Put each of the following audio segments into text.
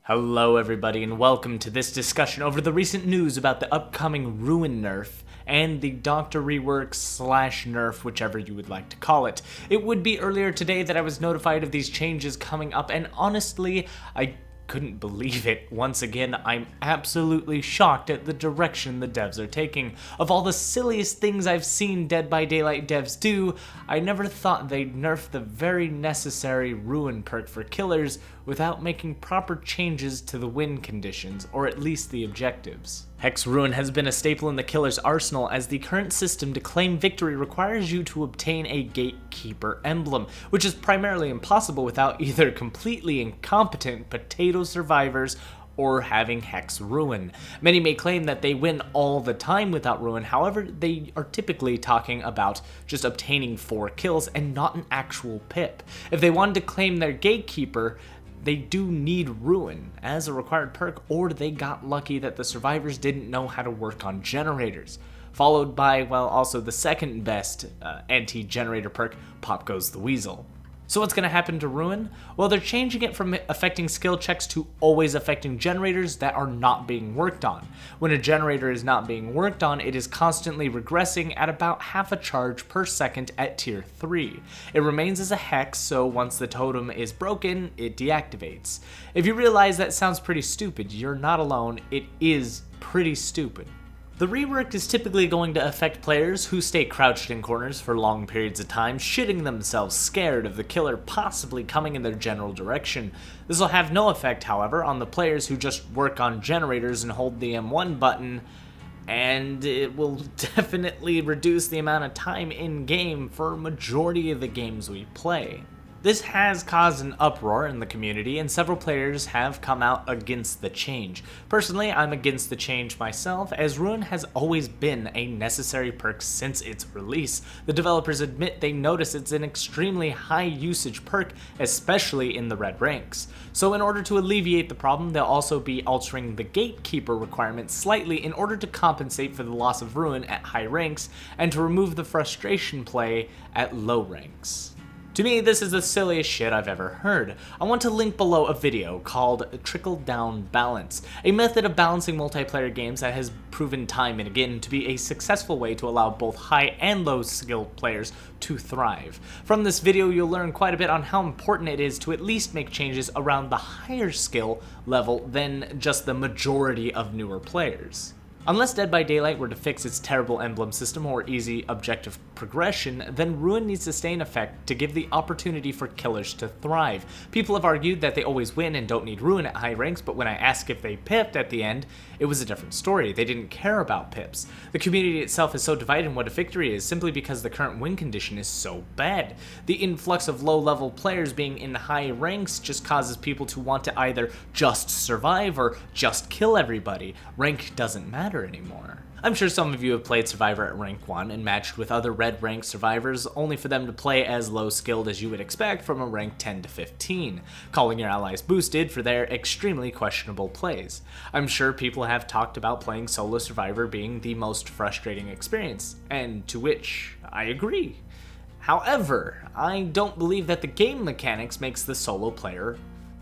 Hello everybody and welcome to this discussion over the recent news about the upcoming Ruin nerf and the Doctor rework / nerf, whichever you would like to call it. It would be earlier today that I was notified of these changes coming up, and honestly, I couldn't believe it. Once again, I'm absolutely shocked at the direction the devs are taking. Of all the silliest things I've seen Dead by Daylight devs do, I never thought they'd nerf the very necessary Ruin perk for killers without making proper changes to the win conditions, or at least the objectives. Hex Ruin has been a staple in the killer's arsenal, as the current system to claim victory requires you to obtain a gatekeeper emblem, which is primarily impossible without either completely incompetent potato survivors or having Hex Ruin. Many may claim that they win all the time without Ruin, however, they are typically talking about just obtaining 4 kills and not an actual pip. If they wanted to claim their gatekeeper, they do need Ruin as a required perk, or they got lucky that the survivors didn't know how to work on generators. Followed by, well, also the second best anti-generator perk, Pop Goes the Weasel. So what's going to happen to Ruin? Well, they're changing it from affecting skill checks to always affecting generators that are not being worked on. When a generator is not being worked on, it is constantly regressing at about half a charge per second at tier 3. It remains as a hex, so once the totem is broken, it deactivates. If you realize that sounds pretty stupid, you're not alone. It is pretty stupid. The rework is typically going to affect players who stay crouched in corners for long periods of time, shitting themselves scared of the killer possibly coming in their general direction. This will have no effect, however, on the players who just work on generators and hold the M1 button, and it will definitely reduce the amount of time in-game for a majority of the games we play. This has caused an uproar in the community, and several players have come out against the change. Personally, I'm against the change myself, as Ruin has always been a necessary perk since its release. The developers admit they notice it's an extremely high usage perk, especially in the red ranks. So in order to alleviate the problem, they'll also be altering the gatekeeper requirement slightly in order to compensate for the loss of Ruin at high ranks, and to remove the frustration play at low ranks. To me, this is the silliest shit I've ever heard. I want to link below a video called Trickle-Down Balance, a method of balancing multiplayer games that has proven time and again to be a successful way to allow both high and low skilled players to thrive. From this video, you'll learn quite a bit on how important it is to at least make changes around the higher skill level than just the majority of newer players. Unless Dead by Daylight were to fix its terrible emblem system or easy objective progression, then Ruin needs to stay in effect to give the opportunity for killers to thrive. People have argued that they always win and don't need Ruin at high ranks, but when I asked if they pipped at the end, it was a different story. They didn't care about pips. The community itself is so divided in what a victory is simply because the current win condition is so bad. The influx of low-level players being in high ranks just causes people to want to either just survive or just kill everybody. Rank doesn't matter anymore. I'm sure some of you have played Survivor at rank 1 and matched with other red rank survivors only for them to play as low skilled as you would expect from a rank 10 to 15, calling your allies boosted for their extremely questionable plays. I'm sure people have talked about playing solo Survivor being the most frustrating experience, and to which I agree. However, I don't believe that the game mechanics makes the solo player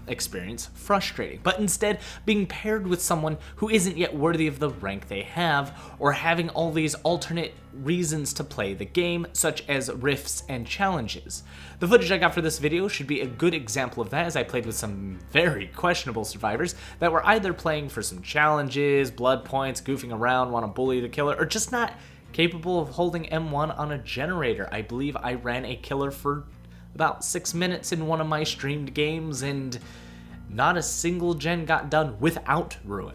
experience frustrating, but instead being paired with someone who isn't yet worthy of the rank they have, or having all these alternate reasons to play the game, such as rifts and challenges. The footage I got for this video should be a good example of that, as I played with some very questionable survivors that were either playing for some challenges, blood points, goofing around, want to bully the killer, or just not capable of holding M1 on a generator. I believe I ran a killer for about 6 minutes in one of my streamed games, and not a single gen got done without Ruin.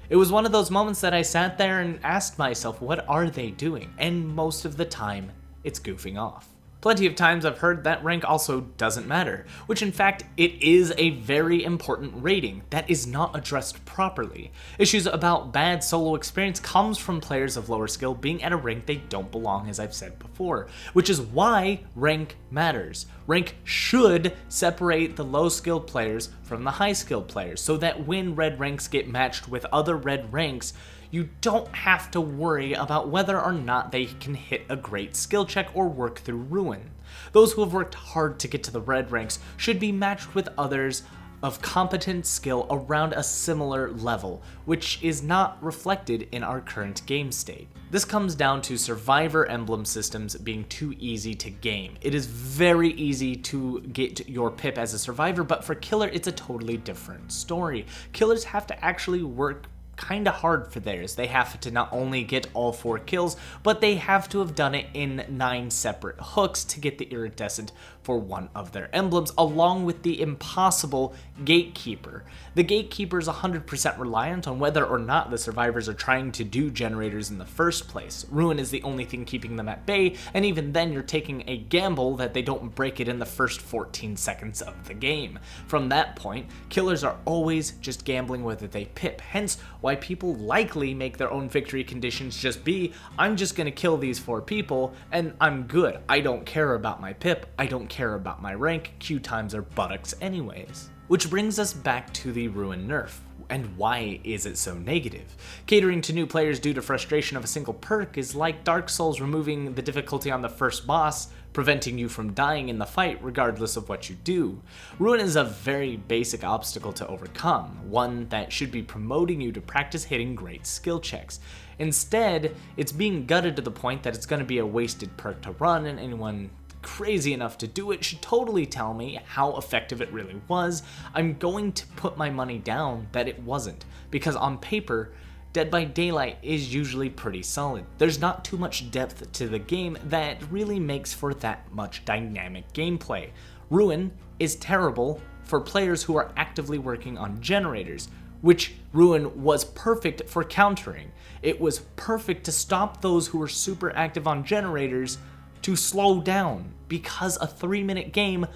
It was one of those moments that I sat there and asked myself, what are they doing? And most of the time, it's goofing off. Plenty of times I've heard that rank also doesn't matter, which in fact it is a very important rating that is not addressed properly. Issues about bad solo experience comes from players of lower skill being at a rank they don't belong, as I've said before, which is why rank matters. Rank should separate the low skilled players from the high skilled players, so that when red ranks get matched with other red ranks, you don't have to worry about whether or not they can hit a great skill check or work through Ruin. Those who have worked hard to get to the red ranks should be matched with others of competent skill around a similar level, which is not reflected in our current game state. This comes down to survivor emblem systems being too easy to game. It is very easy to get your pip as a survivor, but for killer it's a totally different story. Killers have to actually work kinda hard for theirs. They have to not only get all 4 kills, but they have to have done it in 9 separate hooks to get the iridescent for one of their emblems, along with the impossible gatekeeper. The gatekeeper is 100% reliant on whether or not the survivors are trying to do generators in the first place. Ruin is the only thing keeping them at bay, and even then you're taking a gamble that they don't break it in the first 14 seconds of the game. From that point, killers are always just gambling whether they pip, hence why people likely make their own victory conditions just be, I'm just gonna kill these 4 people and I'm good. I don't care about my pip, I don't care about my rank, Q times are buttocks anyways. Which brings us back to the Ruin nerf. And why is it so negative? Catering to new players due to frustration of a single perk is like Dark Souls removing the difficulty on the first boss, preventing you from dying in the fight regardless of what you do. Ruin is a very basic obstacle to overcome, one that should be promoting you to practice hitting great skill checks. Instead, it's being gutted to the point that it's going to be a wasted perk to run, and anyone crazy enough to do it should totally tell me how effective it really was. I'm going to put my money down that it wasn't, because on paper, Dead by Daylight is usually pretty solid. There's not too much depth to the game that really makes for that much dynamic gameplay. Ruin is terrible for players who are actively working on generators, which Ruin was perfect for countering. It was perfect to stop those who were super active on generators to slow down, because a 3-minute game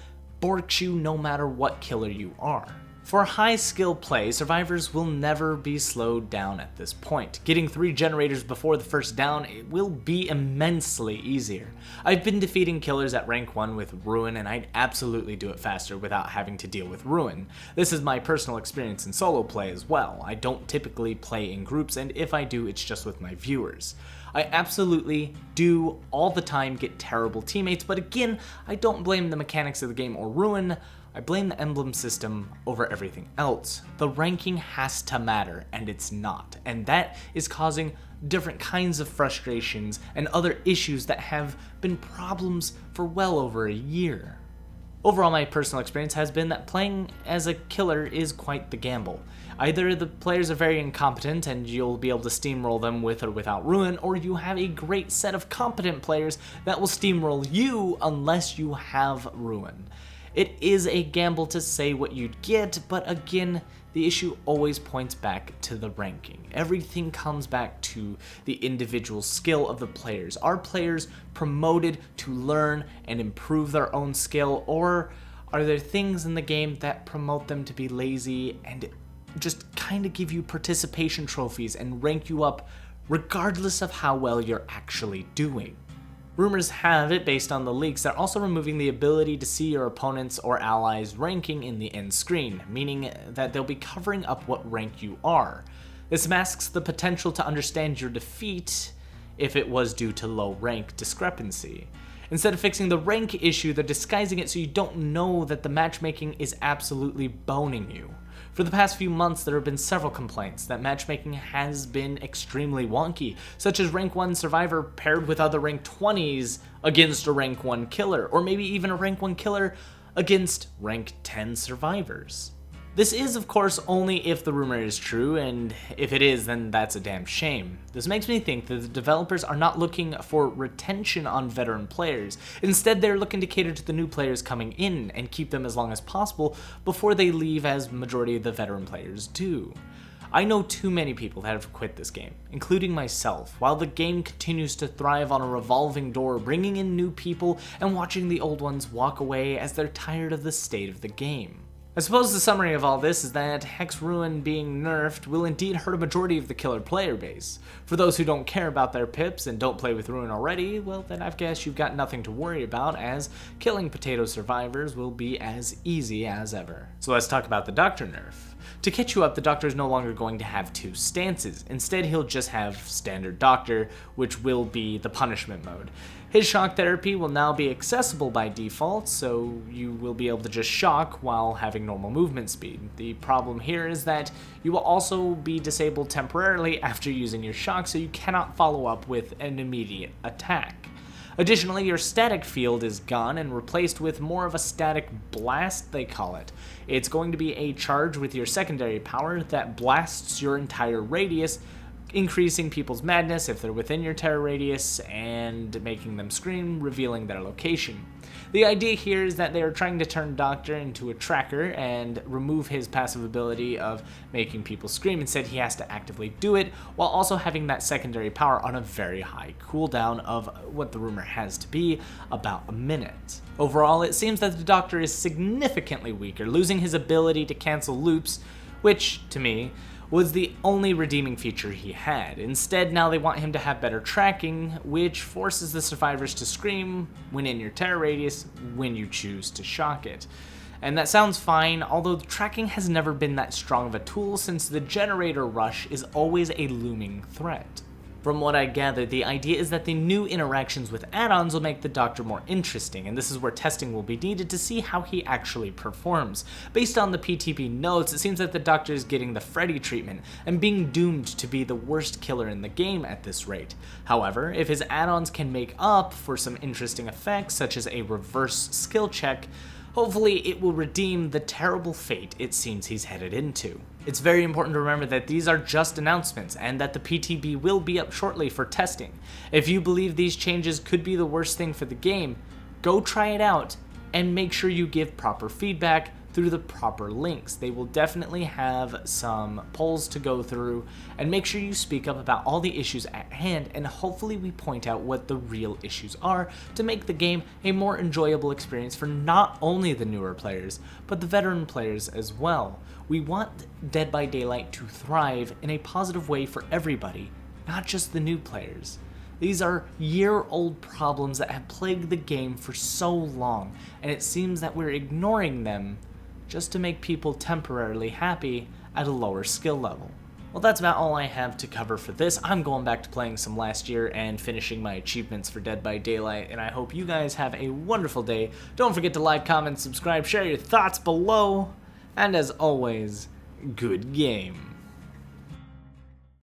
borks you no matter what killer you are. For high skill play, survivors will never be slowed down at this point. Getting 3 generators before the first down will be immensely easier. I've been defeating killers at rank 1 with Ruin, and I'd absolutely do it faster without having to deal with Ruin. This is my personal experience in solo play as well. I don't typically play in groups, and if I do, it's just with my viewers. I absolutely do all the time get terrible teammates, but again, I don't blame the mechanics of the game or Ruin. I blame the emblem system over everything else. The ranking has to matter, and it's not, and that is causing different kinds of frustrations and other issues that have been problems for well over a year. Overall, my personal experience has been that playing as a killer is quite the gamble. Either the players are very incompetent and you'll be able to steamroll them with or without Ruin, or you have a great set of competent players that will steamroll you unless you have Ruin. It is a gamble to say what you'd get, but again, the issue always points back to the ranking. Everything comes back to the individual skill of the players. Are players promoted to learn and improve their own skill, or are there things in the game that promote them to be lazy and just kind of give you participation trophies and rank you up regardless of how well you're actually doing? Rumors have it, based on the leaks, they're also removing the ability to see your opponent's or allies' ranking in the end screen, meaning that they'll be covering up what rank you are. This masks the potential to understand your defeat if it was due to low rank discrepancy. Instead of fixing the rank issue, they're disguising it so you don't know that the matchmaking is absolutely boning you. For the past few months, there have been several complaints that matchmaking has been extremely wonky, such as rank 1 survivor paired with other rank 20s against a rank 1 killer, or maybe even a rank 1 killer against rank 10 survivors. This is, of course, only if the rumor is true, and if it is, then that's a damn shame. This makes me think that the developers are not looking for retention on veteran players. Instead, they're looking to cater to the new players coming in and keep them as long as possible before they leave, as majority of the veteran players do. I know too many people that have quit this game, including myself, while the game continues to thrive on a revolving door, bringing in new people and watching the old ones walk away as they're tired of the state of the game. I suppose the summary of all this is that Hex Ruin being nerfed will indeed hurt a majority of the killer player base. For those who don't care about their pips and don't play with Ruin already, well then I guess you've got nothing to worry about, as killing potato survivors will be as easy as ever. So let's talk about the Doctor nerf. To catch you up, the Doctor is no longer going to have two stances. Instead, he'll just have Standard Doctor, which will be the punishment mode. His shock therapy will now be accessible by default, so you will be able to just shock while having normal movement speed. The problem here is that you will also be disabled temporarily after using your shock, so you cannot follow up with an immediate attack. Additionally, your static field is gone and replaced with more of a static blast, they call it. It's going to be a charge with your secondary power that blasts your entire radius, increasing people's madness if they're within your terror radius and making them scream, revealing their location. The idea here is that they are trying to turn Doctor into a tracker and remove his passive ability of making people scream. Instead, he has to actively do it while also having that secondary power on a very high cooldown of what the rumor has to be about a minute. Overall, it seems that the Doctor is significantly weaker, losing his ability to cancel loops, which, to me, was the only redeeming feature he had. Instead, now they want him to have better tracking, which forces the survivors to scream when in your terror radius when you choose to shock it. And that sounds fine, although the tracking has never been that strong of a tool since the generator rush is always a looming threat. From what I gather, the idea is that the new interactions with add-ons will make the Doctor more interesting, and this is where testing will be needed to see how he actually performs. Based on the PTB notes, it seems that the Doctor is getting the Freddy treatment and being doomed to be the worst killer in the game at this rate. However, if his add-ons can make up for some interesting effects, such as a reverse skill check, hopefully it will redeem the terrible fate it seems he's headed into. It's very important to remember that these are just announcements and that the PTB will be up shortly for testing. If you believe these changes could be the worst thing for the game, go try it out and make sure you give proper feedback through the proper links. They will definitely have some polls to go through, and make sure you speak up about all the issues at hand, and hopefully we point out what the real issues are to make the game a more enjoyable experience for not only the newer players, but the veteran players as well. We want Dead by Daylight to thrive in a positive way for everybody, not just the new players. These are year-old problems that have plagued the game for so long, and it seems that we're ignoring them just to make people temporarily happy at a lower skill level. Well, that's about all I have to cover for this. I'm going back to playing some last year and finishing my achievements for Dead by Daylight, and I hope you guys have a wonderful day. Don't forget to like, comment, subscribe, share your thoughts below, and as always, good game.